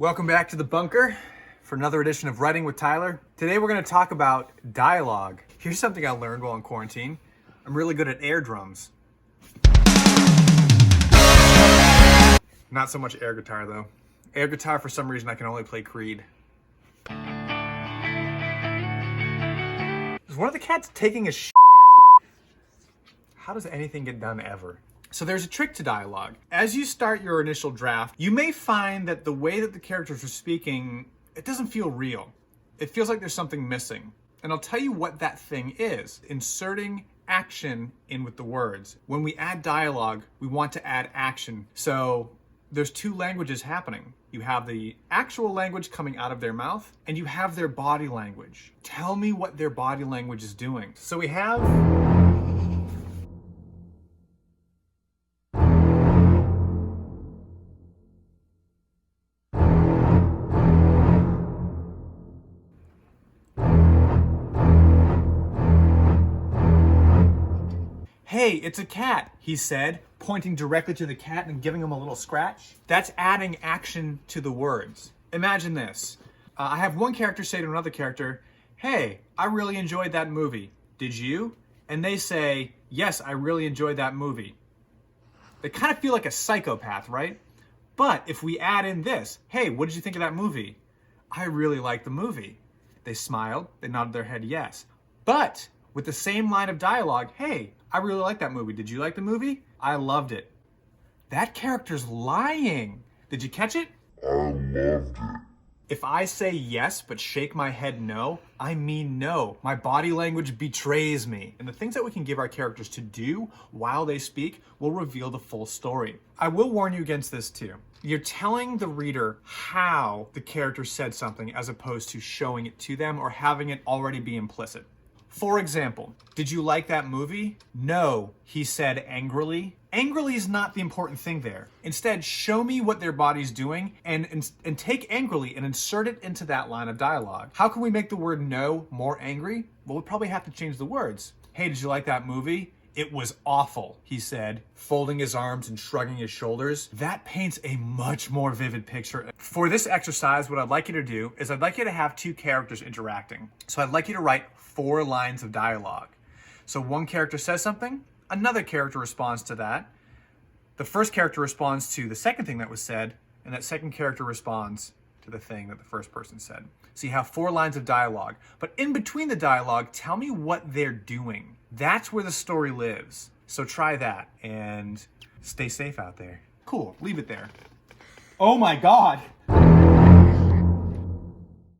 Welcome back to the bunker for another edition of Writing with Tyler. Today we're going to talk about dialogue. Here's something I learned while in quarantine. I'm really good at air drums. Not so much air guitar though. Air guitar, for some reason, I can only play Creed. Is one of the cats taking a shit? How does anything get done ever? So there's a trick to dialogue. As you start your initial draft, you may find that the way that the characters are speaking, it doesn't feel real. It feels like there's something missing. And I'll tell you what that thing is. Inserting action in with the words. When we add dialogue, we want to add action. So there's two languages happening. You have the actual language coming out of their mouth, and you have their body language. Tell me what their body language is doing. So we have... "Hey, it's a cat," he said, pointing directly to the cat and giving him a little scratch. That's adding action to the words. Imagine this. I have one character say to another character, "Hey, I really enjoyed that movie. Did you?" And they say, "Yes, I really enjoyed that movie." They kind of feel like a psychopath, right? But if we add in this, "Hey, what did you think of that movie?" "I really liked the movie." They smiled, they nodded their head yes. But with the same line of dialogue, "Hey, I really liked that movie. Did you like the movie?" "I loved it." That character's lying. Did you catch it? "I loved it." If I say yes but shake my head no, I mean no. My body language betrays me. And the things that we can give our characters to do while they speak will reveal the full story. I will warn you against this too. You're telling the reader how the character said something as opposed to showing it to them or having it already be implicit. For example, "Did you like that movie?" "No," he said angrily. Angrily is not the important thing there. Instead, show me what their body's doing and take angrily and insert it into that line of dialogue. How can we make the word no more angry? Well, we'll probably have to change the words. "Hey, did you like that movie?" "It was awful," he said, folding his arms and shrugging his shoulders. That paints a much more vivid picture. For this exercise, what I'd like you to do is I'd like you to have two characters interacting. So I'd like you to write 4 lines of dialogue. So one character says something, another character responds to that. The first character responds to the second thing that was said, and that second character responds to the thing that the first person said. So you have 4 lines of dialogue. But in between the dialogue, tell me what they're doing. That's where the story lives. So try that and stay safe out there. Cool, leave it there. Oh my God.